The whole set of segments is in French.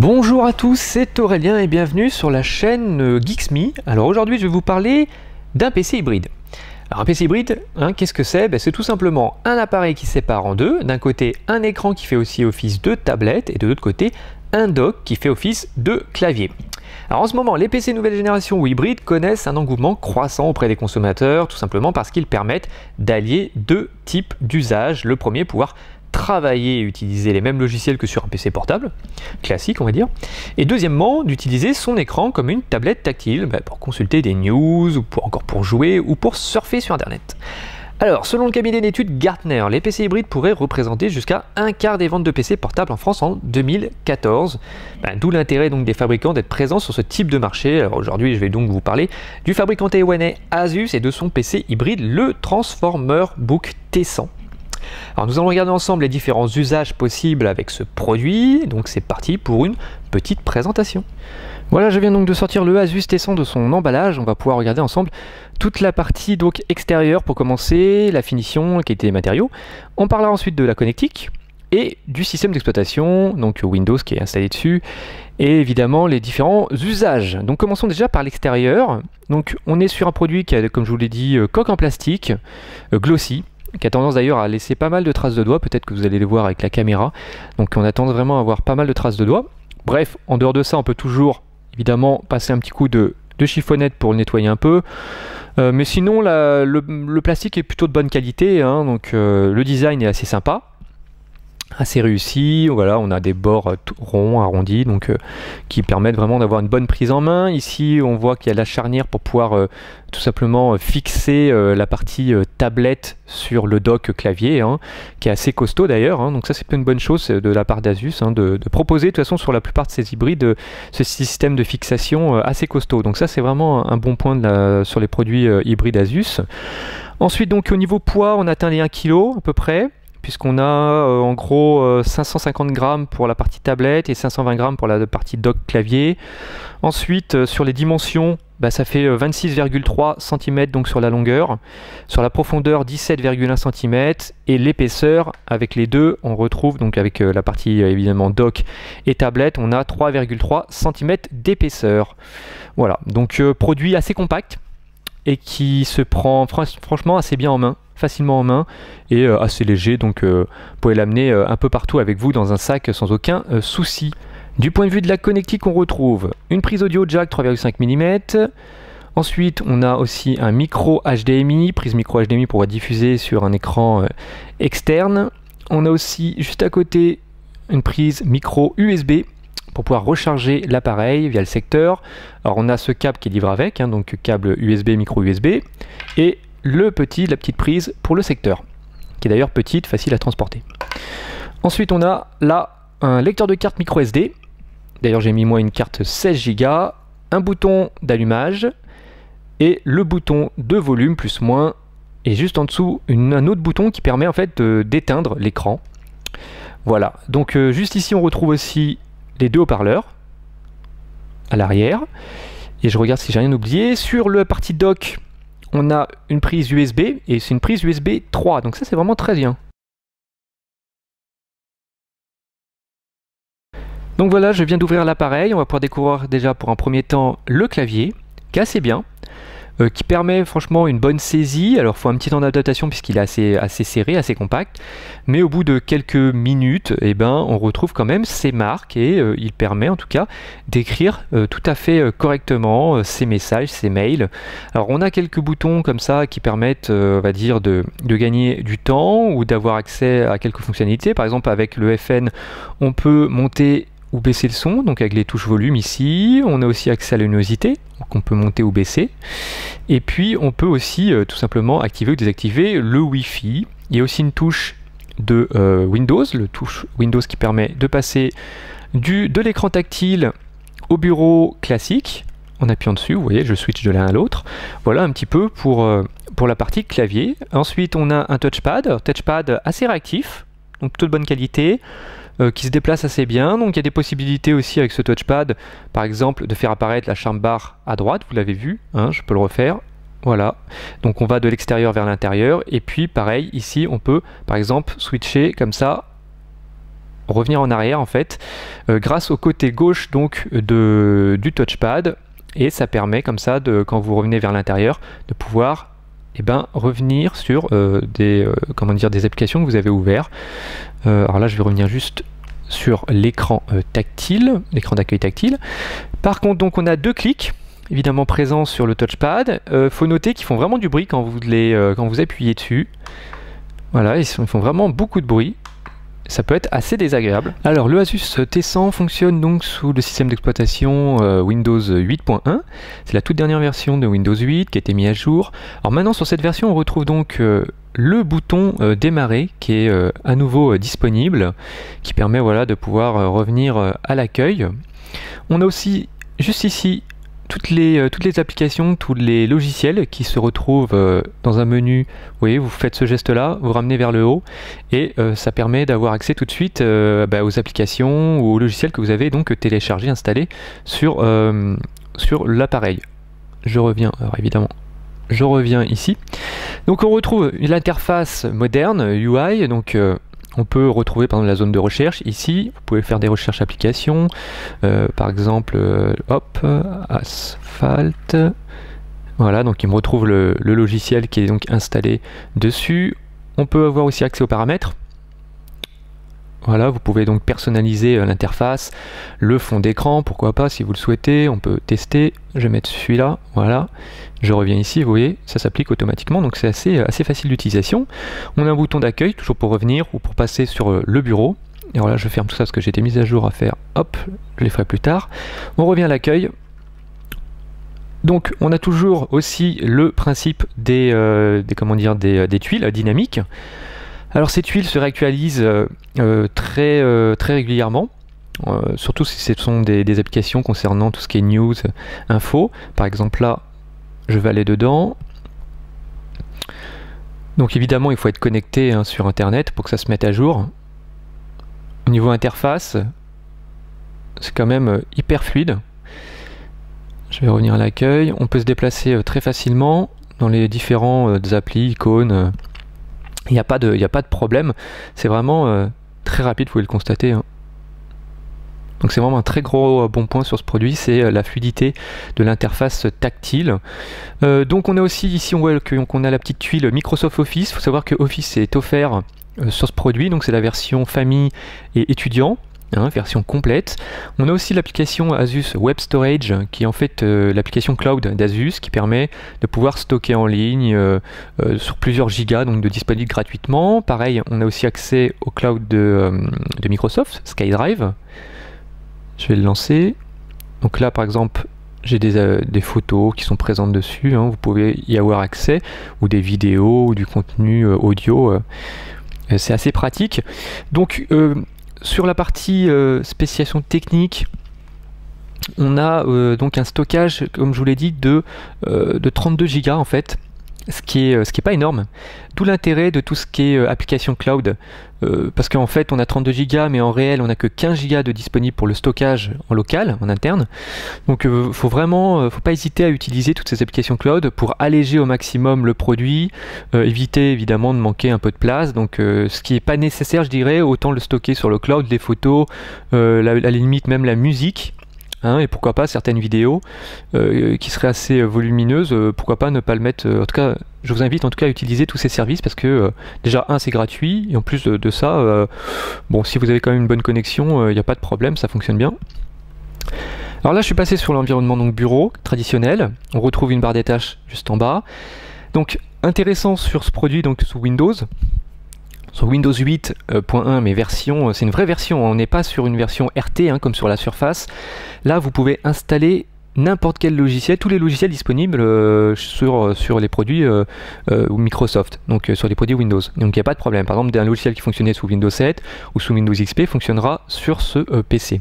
Bonjour à tous, c'est Aurélien et bienvenue sur la chaîne Geeks.me. Alors aujourd'hui je vais vous parler d'un PC hybride. Alors un PC hybride, qu'est-ce que c'est? C'est tout simplement un appareil qui se sépare en deux. D'un côté un écran qui fait aussi office de tablette et de l'autre côté un dock qui fait office de clavier. Alors en ce moment, les PC nouvelle génération ou hybrides connaissent un engouement croissant auprès des consommateurs, tout simplement parce qu'ils permettent d'allier deux types d'usages. Le premier, pouvoir travailler et utiliser les mêmes logiciels que sur un PC portable, classique on va dire, et deuxièmement d'utiliser son écran comme une tablette tactile pour consulter des news, ou encore pour jouer, ou pour surfer sur internet. Alors, selon le cabinet d'études Gartner, les PC hybrides pourraient représenter jusqu'à un quart des ventes de PC portables en France en 2014. D'où l'intérêt donc des fabricants d'être présents sur ce type de marché. Alors aujourd'hui, je vais donc vous parler du fabricant taïwanais Asus et de son PC hybride, le Transformer Book T100. Alors nous allons regarder ensemble les différents usages possibles avec ce produit, donc c'est parti pour une petite présentation. Voilà, je viens donc de sortir le Asus T100 de son emballage. On va pouvoir regarder ensemble toute la partie donc extérieure pour commencer, la finition, la qualité des matériaux. On parlera ensuite de la connectique et du système d'exploitation, donc Windows qui est installé dessus, et évidemment les différents usages. Donc commençons déjà par l'extérieur. Donc on est sur un produit qui a, comme je vous l'ai dit, coque en plastique, glossy, qui a tendance d'ailleurs à laisser pas mal de traces de doigts, peut-être que vous allez les voir avec la caméra. Donc on a tendance vraiment à avoir pas mal de traces de doigts. Bref, en dehors de ça, on peut toujours évidemment passer un petit coup de chiffonnette pour le nettoyer un peu. Mais sinon, le plastique est plutôt de bonne qualité, donc le design est assez sympa, assez réussi. Voilà, on a des bords ronds, arrondis, donc qui permettent vraiment d'avoir une bonne prise en main. Ici, on voit qu'il y a la charnière pour pouvoir tout simplement fixer la partie tablette sur le dock clavier, qui est assez costaud d'ailleurs. Donc ça, c'est une bonne chose de la part d'Asus, de proposer de toute façon sur la plupart de ces hybrides ce système de fixation assez costaud. Donc ça, c'est vraiment un bon point sur les produits hybrides Asus. Ensuite, donc au niveau poids, on atteint les 1 kg à peu près, puisqu'on a en gros 550 grammes pour la partie tablette et 520 grammes pour la partie dock clavier. Ensuite, sur les dimensions, ça fait 26,3 cm donc sur la longueur, sur la profondeur 17,1 cm, et l'épaisseur avec les deux, on retrouve donc avec la partie évidemment dock et tablette, on a 3,3 cm d'épaisseur. Voilà, donc produit assez compact et qui se prend franchement assez bien en main, facilement en main, et assez léger, donc vous pouvez l'amener un peu partout avec vous dans un sac sans aucun souci. Du point de vue de la connectique, on retrouve une prise audio jack 3,5 mm. Ensuite, on a aussi un micro HDMI, prise micro HDMI pour diffuser sur un écran externe. On a aussi juste à côté une prise micro USB pour pouvoir recharger l'appareil via le secteur. Alors on a ce câble qui est livré avec, donc câble USB, micro USB, et la petite prise pour le secteur, qui est d'ailleurs petite, facile à transporter. Ensuite on a là un lecteur de carte micro SD, d'ailleurs j'ai mis moi une carte 16 Go, un bouton d'allumage, et le bouton de volume plus moins, et juste en dessous un autre bouton qui permet en fait d'éteindre l'écran. Voilà, donc juste ici on retrouve aussi les deux haut-parleurs à l'arrière, et je regarde si j'ai rien oublié. Sur la partie dock, on a une prise USB, et c'est une prise USB 3, donc ça c'est vraiment très bien. Donc voilà, je viens d'ouvrir l'appareil, on va pouvoir découvrir déjà pour un premier temps le clavier, qui est assez bien, qui permet franchement une bonne saisie. Alors il faut un petit temps d'adaptation puisqu'il est assez serré, assez compact, mais au bout de quelques minutes, on retrouve quand même ses marques, et il permet en tout cas d'écrire tout à fait correctement ses messages, ses mails. Alors on a quelques boutons comme ça qui permettent, on va dire, de gagner du temps ou d'avoir accès à quelques fonctionnalités. Par exemple avec le FN, on peut monter ou baisser le son, donc avec les touches volume ici. On a aussi accès à la luminosité, donc on peut monter ou baisser, et puis on peut aussi tout simplement activer ou désactiver le Wi-Fi. Il y a aussi une touche de Windows, le touche Windows qui permet de passer de l'écran tactile au bureau classique en appuyant dessus. Vous voyez, je switch de l'un à l'autre. Voilà un petit peu pour la partie clavier. Ensuite on a un touchpad assez réactif, donc plutôt de bonne qualité, qui se déplace assez bien. Donc il y a des possibilités aussi avec ce touchpad, par exemple de faire apparaître la charme bar à droite, vous l'avez vu, je peux le refaire. Voilà, donc on va de l'extérieur vers l'intérieur, et puis pareil ici on peut par exemple switcher comme ça revenir en arrière en fait grâce au côté gauche donc du touchpad, et ça permet comme ça quand vous revenez vers l'intérieur de pouvoir revenir sur des applications que vous avez ouvertes. Alors là je vais revenir juste sur l'écran tactile, l'écran d'accueil tactile. Par contre donc on a 2 clics évidemment présents sur le touchpad. Faut noter qu'ils font vraiment du bruit quand vous appuyez dessus. Voilà, ils font vraiment beaucoup de bruit. Ça peut être assez désagréable. Alors le Asus T100 fonctionne donc sous le système d'exploitation Windows 8.1. C'est la toute dernière version de Windows 8 qui a été mise à jour. Alors maintenant sur cette version on retrouve donc le bouton démarrer qui est à nouveau disponible, qui permet voilà, de pouvoir revenir à l'accueil. On a aussi juste ici toutes les applications, tous les logiciels qui se retrouvent dans un menu. Vous voyez, vous faites ce geste là, vous ramenez vers le haut et ça permet d'avoir accès tout de suite aux applications ou aux logiciels que vous avez donc téléchargés, installés sur l'appareil. Je reviens, alors évidemment, je reviens ici. Donc on retrouve l'interface moderne UI, donc on peut retrouver par exemple la zone de recherche ici. Vous pouvez faire des recherches applications, par exemple hop, Asphalt. Voilà, donc il me retrouve le logiciel qui est donc installé dessus. On peut avoir aussi accès aux paramètres. Voilà, vous pouvez donc personnaliser l'interface, le fond d'écran, pourquoi pas si vous le souhaitez. On peut tester. Je vais mettre celui-là. Voilà, je reviens ici. Vous voyez, ça s'applique automatiquement, donc c'est assez facile d'utilisation. On a un bouton d'accueil, toujours pour revenir ou pour passer sur le bureau. Et alors là, je ferme tout ça parce que j'ai été mis à jour à faire. Hop, je les ferai plus tard. On revient à l'accueil. Donc, on a toujours aussi le principe des tuiles dynamiques. Alors ces tuiles se réactualisent très régulièrement, surtout si ce sont des applications concernant tout ce qui est news, info. Par exemple là, je vais aller dedans. Donc évidemment, il faut être connecté sur Internet pour que ça se mette à jour. Au niveau interface, c'est quand même hyper fluide. Je vais revenir à l'accueil. On peut se déplacer très facilement dans les différents applis, icônes. Il n'y a pas de problème, c'est vraiment très rapide, vous pouvez le constater. Donc c'est vraiment un très gros bon point sur ce produit, c'est la fluidité de l'interface tactile. Donc on a aussi ici, on voit qu'on a la petite tuile Microsoft Office. Il faut savoir que Office est offert sur ce produit, donc c'est la version famille et étudiant. Version complète. On a aussi l'application Asus Web Storage qui est en fait l'application cloud d'Asus qui permet de pouvoir stocker en ligne sur plusieurs gigas, donc de disponible gratuitement. Pareil, on a aussi accès au cloud de Microsoft, SkyDrive. Je vais le lancer. Donc là par exemple j'ai des photos qui sont présentes dessus, vous pouvez y avoir accès, ou des vidéos, ou du contenu audio. C'est assez pratique. Donc sur la partie spécification technique, on a donc un stockage, comme je vous l'ai dit, de 32 Go en fait, ce qui est pas énorme. D'où l'intérêt de tout ce qui est application cloud, parce qu'en fait on a 32 Go, mais en réel on n'a que 15 Go de disponible pour le stockage en local, en interne. Donc faut pas hésiter à utiliser toutes ces applications cloud pour alléger au maximum le produit, éviter évidemment de manquer un peu de place. Donc ce qui n'est pas nécessaire, je dirais, autant le stocker sur le cloud, les photos, à la limite même la musique. Et pourquoi pas certaines vidéos qui seraient assez volumineuses, pourquoi pas ne pas le mettre. En tout cas, je vous invite en tout cas à utiliser tous ces services parce que déjà c'est gratuit, et en plus de ça, bon, si vous avez quand même une bonne connexion, il n'y a pas de problème, ça fonctionne bien. Alors là je suis passé sur l'environnement donc bureau traditionnel. On retrouve une barre des tâches juste en bas. Donc intéressant sur ce produit, donc sous Windows. Sur Windows 8.1, mais version, c'est une vraie version, on n'est pas sur une version RT comme sur la Surface. Là vous pouvez installer n'importe quel logiciel, tous les logiciels disponibles sur les produits Microsoft, donc sur les produits Windows. Donc il n'y a pas de problème. Par exemple, un logiciel qui fonctionnait sous Windows 7 ou sous Windows XP fonctionnera sur ce PC.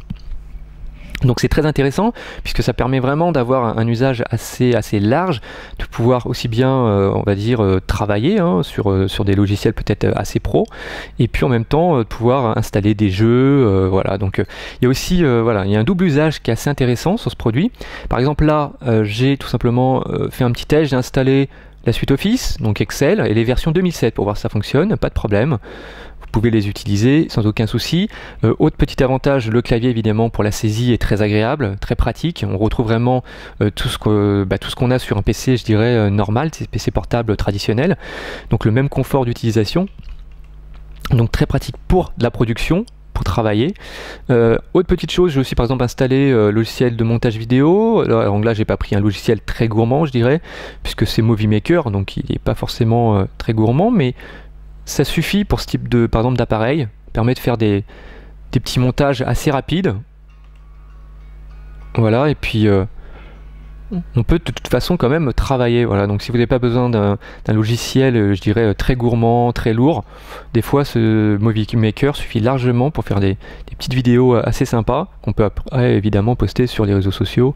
Donc c'est très intéressant puisque ça permet vraiment d'avoir un usage assez large, de pouvoir aussi bien on va dire travailler sur des logiciels peut-être assez pro, et puis en même temps de pouvoir installer des jeux, voilà. Donc il y a aussi voilà, il y a un double usage qui est assez intéressant sur ce produit. Par exemple là j'ai tout simplement fait un petit test, j'ai installé la suite Office, donc Excel et les versions 2007 pour voir si ça fonctionne, pas de problème. Vous pouvez les utiliser sans aucun souci. Autre petit avantage, le clavier évidemment pour la saisie est très agréable, très pratique. On retrouve vraiment tout ce qu'on a sur un PC, je dirais, normal, ces PC portables traditionnels. Donc le même confort d'utilisation. Donc très pratique pour de la production, pour travailler. Autre petite chose, j'ai aussi par exemple installé logiciel de montage vidéo. Alors là j'ai pas pris un logiciel très gourmand, je dirais, puisque c'est Movie Maker, donc il n'est pas forcément très gourmand, mais ça suffit pour ce type de, par exemple, d'appareil, permet de faire des petits montages assez rapides. Voilà, et puis on peut de toute façon quand même travailler. Voilà, donc si vous n'avez pas besoin d'un logiciel, je dirais, très gourmand, très lourd, des fois ce Movie Maker suffit largement pour faire des petites vidéos assez sympas, qu'on peut après évidemment poster sur les réseaux sociaux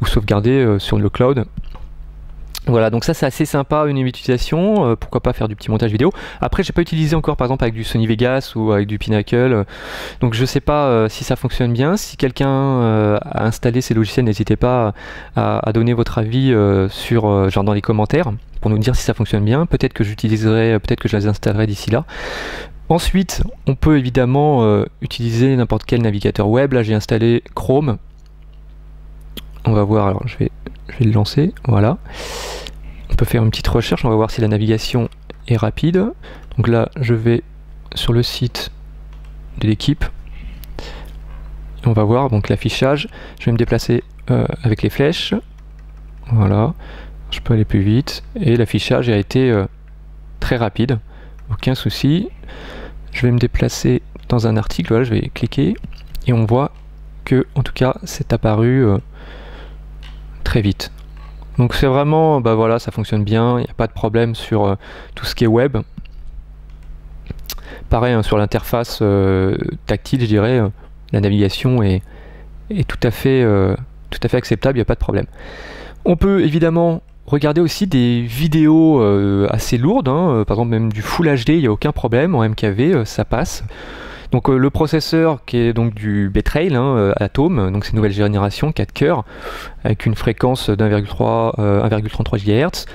ou sauvegarder sur le cloud. Voilà, donc ça c'est assez sympa, une utilisation, pourquoi pas faire du petit montage vidéo. Après j'ai pas utilisé encore par exemple avec du Sony Vegas ou avec du Pinnacle, donc je sais pas si ça fonctionne bien. Si quelqu'un a installé ces logiciels, n'hésitez pas à donner votre avis sur genre dans les commentaires pour nous dire si ça fonctionne bien. Peut-être que j'utiliserai, peut-être que je les installerai d'ici là. Ensuite, on peut évidemment utiliser n'importe quel navigateur web. Là j'ai installé Chrome. On va voir, alors je vais le lancer, voilà. On peut faire une petite recherche, on va voir si la navigation est rapide. Donc là, je vais sur le site de l'équipe. On va voir donc l'affichage. Je vais me déplacer avec les flèches. Voilà, je peux aller plus vite. Et l'affichage a été très rapide, aucun souci. Je vais me déplacer dans un article, voilà, je vais cliquer. Et on voit que, en tout cas, c'est apparu très vite. Donc c'est vraiment, bah voilà, ça fonctionne bien, il n'y a pas de problème sur tout ce qui est web. Pareil, hein, sur l'interface tactile, je dirais, la navigation est tout à fait acceptable, il n'y a pas de problème. On peut évidemment regarder aussi des vidéos assez lourdes, hein, par exemple même du Full HD, il n'y a aucun problème, en MKV, ça passe. Donc le processeur qui est donc du Betrail, hein, Atom, donc c'est une nouvelle génération, 4 cœurs, avec une fréquence d'1,33 GHz,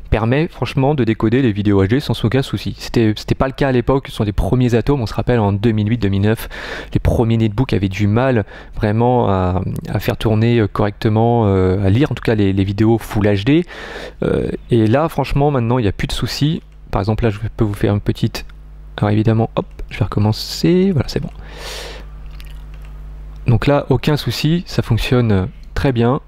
permet franchement de décoder les vidéos HD sans aucun souci. C'était pas le cas à l'époque, ce sont des premiers Atom, on se rappelle en 2008-2009, les premiers netbooks avaient du mal vraiment à faire tourner correctement, à lire en tout cas les vidéos Full HD, et là franchement maintenant il n'y a plus de soucis. Par exemple là je peux vous faire une petite... Alors évidemment, hop, je vais recommencer, voilà c'est bon. Donc là, aucun souci, ça fonctionne très bien.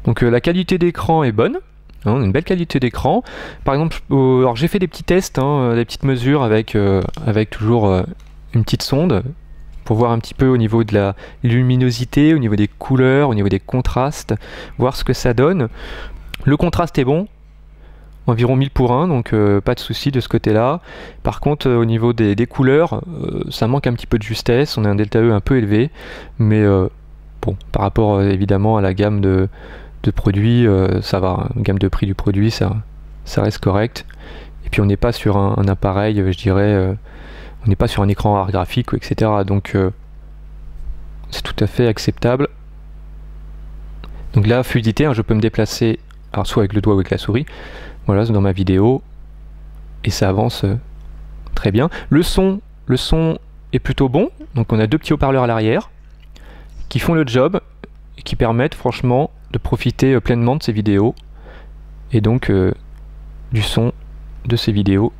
Donc la qualité d'écran est bonne, hein, une belle qualité d'écran. Par exemple, alors j'ai fait des petits tests, hein, des petites mesures avec toujours une petite sonde, pour voir un petit peu au niveau de la luminosité, au niveau des couleurs, au niveau des contrastes, voir ce que ça donne. Le contraste est bon. Environ 1000 pour 1, donc pas de souci de ce côté-là. Par contre, au niveau des couleurs, ça manque un petit peu de justesse. On a un delta E un peu élevé, mais bon, par rapport évidemment à la gamme de produits, ça va. La gamme de prix du produit, ça reste correct. Et puis on n'est pas sur un appareil, je dirais, on n'est pas sur un écran art graphique, etc. Donc c'est tout à fait acceptable. Donc là, fluidité, hein, je peux me déplacer, alors soit avec le doigt ou avec la souris. Voilà, c'est dans ma vidéo et ça avance très bien. Le son est plutôt bon, donc on a deux petits haut-parleurs à l'arrière qui font le job et qui permettent franchement de profiter pleinement de ces vidéos et donc du son de ces vidéos.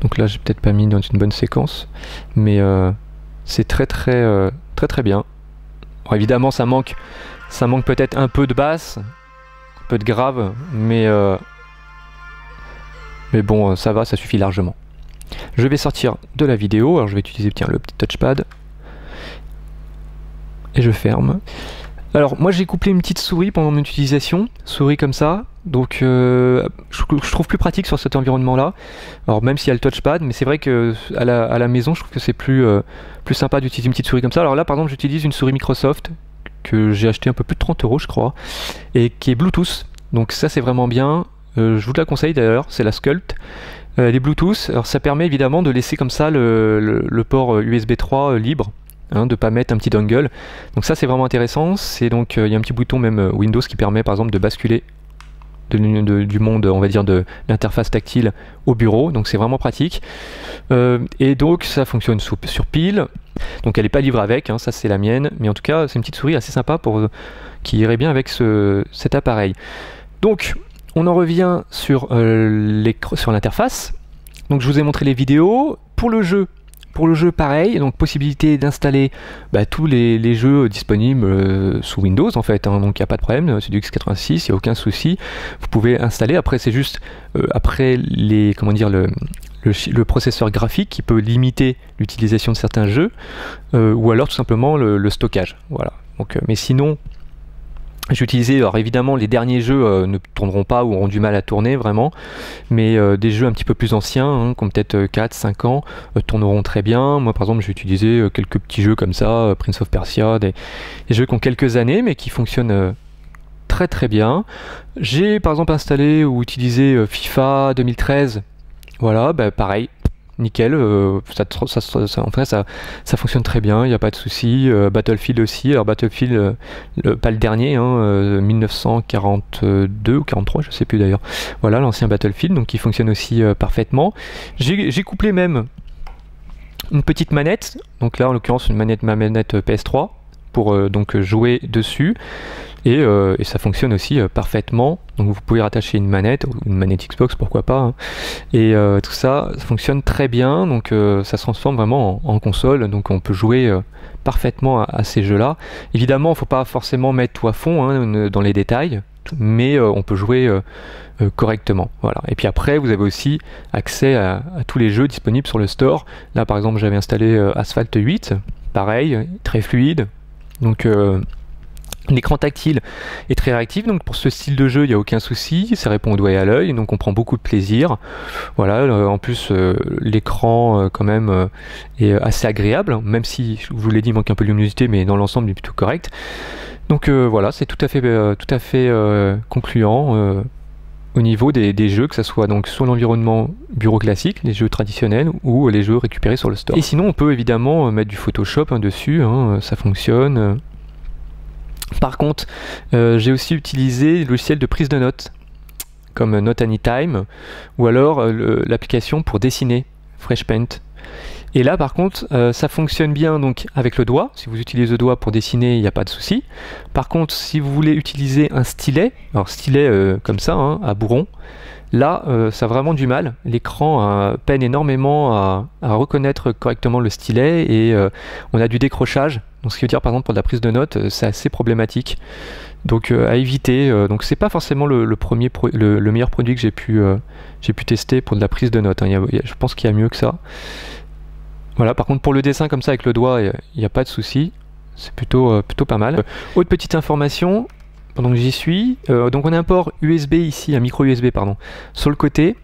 Donc là j'ai peut-être pas mis dans une bonne séquence, mais c'est très bien. Bon, évidemment ça manque peut-être un peu de basse, un peu de grave, mais bon, ça va, ça suffit largement. Je vais sortir de la vidéo, alors je vais utiliser tiens, le petit touchpad. Et je ferme. Alors moi j'ai couplé une petite souris pendant mon utilisation, souris comme ça, donc je trouve plus pratique sur cet environnement là. Alors même s'il y a le touchpad, mais c'est vrai que à la maison je trouve que c'est plus sympa d'utiliser une petite souris comme ça. Alors là par exemple j'utilise une souris Microsoft que j'ai acheté un peu plus de 30 € je crois, et qui est Bluetooth, donc ça c'est vraiment bien. Je vous la conseille d'ailleurs, c'est la Sculpt. Les Bluetooth, alors ça permet évidemment de laisser comme ça le port USB 3 libre, hein, de pas mettre un petit dongle. Donc ça c'est vraiment intéressant. C'est donc il y a un petit bouton même Windows qui permet par exemple de basculer du monde, on va dire, de l'interface tactile au bureau, donc c'est vraiment pratique. Et donc ça fonctionne sur pile. Donc elle n'est pas livrée avec, hein, ça c'est la mienne, mais en tout cas c'est une petite souris assez sympa qui irait bien avec cet appareil. Donc on en revient sur l'interface. Donc je vous ai montré les vidéos. Pour le jeu pareil, donc possibilité d'installer tous les jeux disponibles sous Windows en fait, hein, donc il n'y a pas de problème, c'est du x86, il n'y a aucun souci, vous pouvez installer. Après c'est juste après le processeur graphique qui peut limiter l'utilisation de certains jeux, ou alors tout simplement le stockage. Voilà. Donc, mais sinon, j'ai utilisé, alors évidemment les derniers jeux ne tourneront pas ou auront du mal à tourner vraiment, mais des jeux un petit peu plus anciens, hein, comme peut-être 4-5 ans, tourneront très bien. Moi par exemple j'ai utilisé quelques petits jeux comme ça, Prince of Persia, des jeux qui ont quelques années mais qui fonctionnent très très bien. J'ai par exemple installé ou utilisé FIFA 2013, voilà, pareil, nickel, ça fonctionne très bien, il n'y a pas de souci. Battlefield aussi, alors Battlefield, pas le dernier, hein, 1942 ou 43, je sais plus d'ailleurs. Voilà, l'ancien Battlefield, donc qui fonctionne aussi parfaitement. J'ai couplé même une petite manette, donc là en l'occurrence ma manette PS3, pour donc jouer dessus. Et ça fonctionne aussi parfaitement. Donc vous pouvez rattacher une manette, ou une manette Xbox, pourquoi pas, hein. Et tout ça fonctionne très bien, donc ça se transforme vraiment en console, donc on peut jouer parfaitement à ces jeux-là. Évidemment, il ne faut pas forcément mettre tout à fond, hein, dans les détails, mais on peut jouer correctement. Voilà. Et puis après, vous avez aussi accès à tous les jeux disponibles sur le store. Là, par exemple, j'avais installé Asphalt 8, pareil, très fluide. Donc l'écran tactile est très réactif, donc pour ce style de jeu il n'y a aucun souci, ça répond au doigt et à l'œil, donc on prend beaucoup de plaisir. Voilà, en plus l'écran quand même est assez agréable, même si je vous l'ai dit il manque un peu de luminosité, mais dans l'ensemble il est plutôt correct. Donc voilà, c'est tout à fait concluant au niveau des jeux, que ce soit donc sur l'environnement bureau classique, les jeux traditionnels, ou les jeux récupérés sur le store. Et sinon on peut évidemment mettre du Photoshop dessus, hein, ça fonctionne. Par contre, j'ai aussi utilisé le logiciel de prise de notes, comme Note Anytime, ou alors l'application pour dessiner, Fresh Paint. Et là, par contre, ça fonctionne bien donc avec le doigt. Si vous utilisez le doigt pour dessiner, il n'y a pas de souci. Par contre, si vous voulez utiliser un stylet, alors stylet comme ça, hein, à bourron, là, ça a vraiment du mal. L'écran peine énormément à reconnaître correctement le stylet, et on a du décrochage. Donc, ce qui veut dire, par exemple, pour de la prise de notes, c'est assez problématique. Donc, à éviter. Donc, c'est pas forcément le meilleur produit que j'ai pu tester pour de la prise de notes, hein. Je pense qu'il y a mieux que ça. Voilà. Par contre, pour le dessin comme ça avec le doigt, il n'y a pas de souci. C'est plutôt pas mal. Autre petite information. Pendant que j'y suis, donc on a un port USB ici, un micro USB pardon, sur le côté,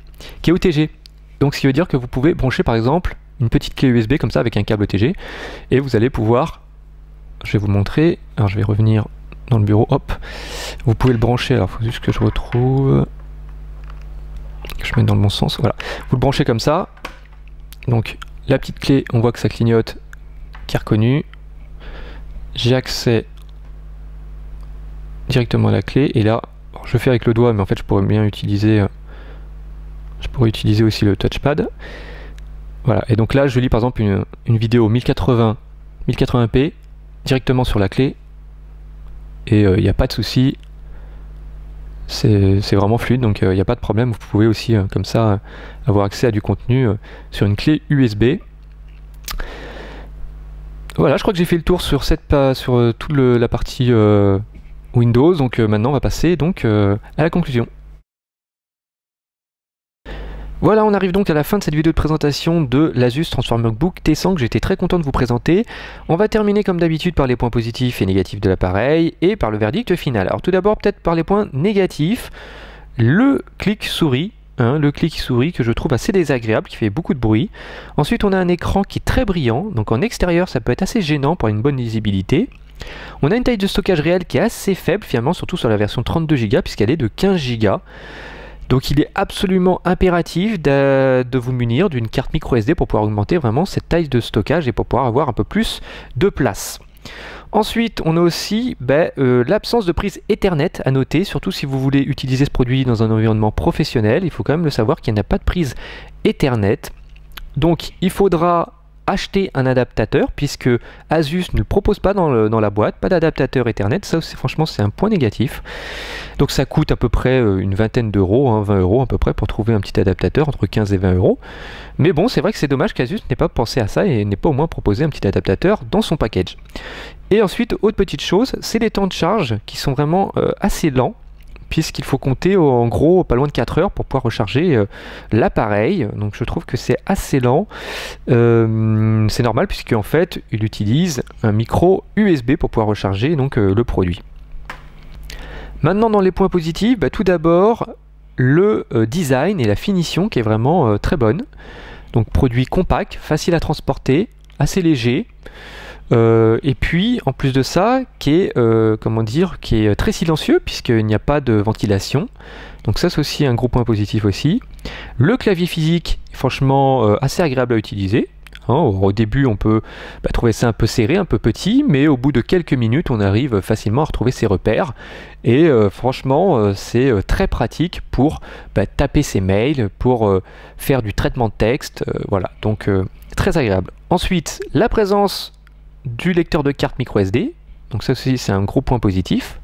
qui est OTG. Donc ce qui veut dire que vous pouvez brancher par exemple une petite clé USB comme ça avec un câble OTG, et vous allez pouvoir, je vais vous montrer, alors je vais revenir dans le bureau, hop, vous pouvez le brancher, alors il faut juste que je retrouve, que je mette dans le bon sens, voilà, vous le branchez comme ça, donc la petite clé, on voit que ça clignote, qui est reconnue, j'ai accès directement à la clé, et là je fais avec le doigt, mais en fait je pourrais bien utiliser aussi le touchpad. Voilà, et donc là je lis par exemple une vidéo 1080p directement sur la clé, et il n'y a pas de souci, c'est vraiment fluide, donc il n'y a pas de problème. Vous pouvez aussi comme ça avoir accès à du contenu sur une clé USB. Voilà, je crois que j'ai fait le tour sur toute la partie Windows, donc maintenant on va passer donc à la conclusion. Voilà, on arrive donc à la fin de cette vidéo de présentation de l'Asus Transformer Book T100 que j'étais très content de vous présenter. On va terminer comme d'habitude par les points positifs et négatifs de l'appareil et par le verdict final. Alors tout d'abord peut-être par les points négatifs, le clic-souris. Le clic-souris que je trouve assez désagréable, qui fait beaucoup de bruit. Ensuite on a un écran qui est très brillant, donc en extérieur ça peut être assez gênant pour une bonne visibilité. On a une taille de stockage réelle qui est assez faible finalement, surtout sur la version 32 Go puisqu'elle est de 15 Go. Donc il est absolument impératif de vous munir d'une carte micro SD pour pouvoir augmenter vraiment cette taille de stockage et pour pouvoir avoir un peu plus de place. Ensuite, on a aussi l'absence de prise Ethernet à noter, surtout si vous voulez utiliser ce produit dans un environnement professionnel. Il faut quand même le savoir qu'il n'y a pas de prise Ethernet. Donc il faudra acheter un adaptateur puisque Asus ne le propose pas dans la boîte, pas d'adaptateur Ethernet. Ça franchement c'est un point négatif. Donc ça coûte à peu près une vingtaine d'euros, 20 euros à peu près pour trouver un petit adaptateur entre 15 et 20 euros. Mais bon, c'est vrai que c'est dommage qu'Asus n'ait pas pensé à ça et n'ait pas au moins proposé un petit adaptateur dans son package. Et ensuite, autre petite chose, c'est les temps de charge qui sont vraiment assez lents, puisqu'il faut compter en gros pas loin de 4 heures pour pouvoir recharger l'appareil. Donc je trouve que c'est assez lent. C'est normal puisque en fait il utilise un micro USB pour pouvoir recharger donc le produit. Maintenant dans les points positifs, tout d'abord le design et la finition qui est vraiment très bonne. Donc produit compact, facile à transporter, assez léger. Et puis en plus de ça qui est qui est très silencieux puisqu'il n'y a pas de ventilation, donc ça c'est aussi un gros point positif aussi. Le clavier physique est franchement assez agréable à utiliser, hein. Au début on peut trouver ça un peu serré, un peu petit, mais au bout de quelques minutes on arrive facilement à retrouver ses repères et franchement c'est très pratique pour taper ses mails, pour faire du traitement de texte, voilà, donc très agréable. Ensuite la présence du lecteur de carte micro SD, donc ça aussi c'est un gros point positif.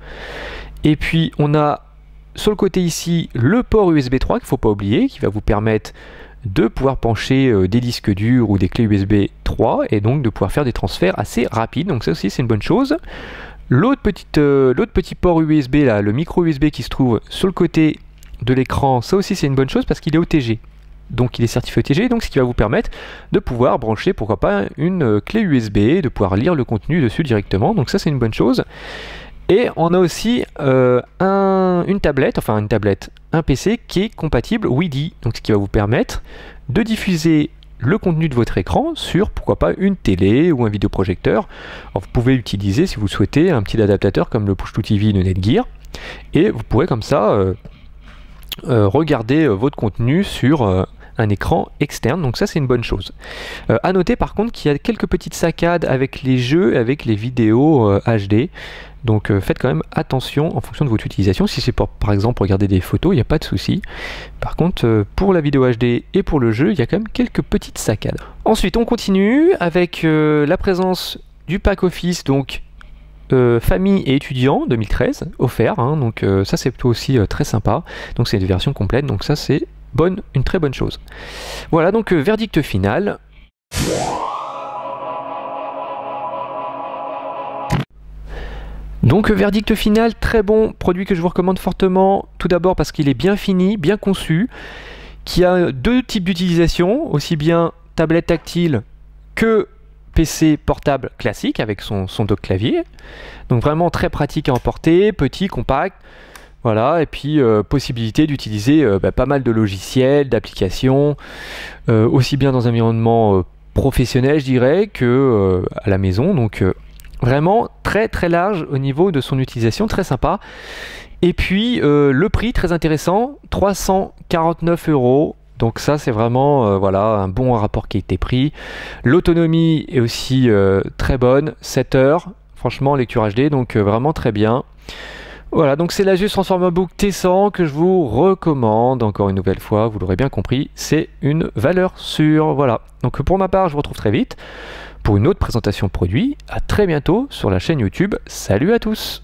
Et puis on a sur le côté ici le port USB 3 qu'il ne faut pas oublier, qui va vous permettre de pouvoir pencher des disques durs ou des clés USB 3 et donc de pouvoir faire des transferts assez rapides, donc ça aussi c'est une bonne chose. L'autre petit port USB là, le micro USB qui se trouve sur le côté de l'écran, ça aussi c'est une bonne chose parce qu'il est OTG. Donc il est certifié OTG, donc ce qui va vous permettre de pouvoir brancher pourquoi pas une clé USB, de pouvoir lire le contenu dessus directement, donc ça c'est une bonne chose. Et on a aussi une tablette, un PC qui est compatible Wi-Fi, donc ce qui va vous permettre de diffuser le contenu de votre écran sur pourquoi pas une télé ou un vidéoprojecteur. Alors, vous pouvez utiliser si vous souhaitez un petit adaptateur comme le Push-to-TV de Netgear et vous pourrez comme ça regarder votre contenu sur un écran externe, donc ça c'est une bonne chose. À noter par contre qu'il y a quelques petites saccades avec les jeux, avec les vidéos HD, donc faites quand même attention en fonction de votre utilisation. Si c'est pour par exemple regarder des photos, il n'y a pas de souci. Par contre pour la vidéo HD et pour le jeu, il y a quand même quelques petites saccades. Ensuite on continue avec la présence du pack Office, donc famille et étudiant 2013 offert, hein, donc ça c'est plutôt aussi très sympa. Donc c'est une version complète, donc ça c'est une très bonne chose. Voilà, donc verdict final. Donc verdict final, très bon produit que je vous recommande fortement. Tout d'abord parce qu'il est bien fini, bien conçu, qui a deux types d'utilisation, aussi bien tablette tactile que PC portable classique avec son dock clavier. Donc vraiment très pratique à emporter, petit, compact. Voilà, et puis possibilité d'utiliser pas mal de logiciels, d'applications, aussi bien dans un environnement professionnel, je dirais, que à la maison. Donc vraiment très très large au niveau de son utilisation, très sympa. Et puis le prix très intéressant, 349 €. Donc ça c'est vraiment voilà, un bon rapport qualité-prix. L'autonomie est aussi très bonne, 7 heures, franchement lecture HD, donc vraiment très bien. Voilà, donc c'est l'Asus Transformer Book T100 que je vous recommande, encore une nouvelle fois, vous l'aurez bien compris, c'est une valeur sûre. Voilà, donc pour ma part, je vous retrouve très vite pour une autre présentation produit. À très bientôt sur la chaîne YouTube. Salut à tous!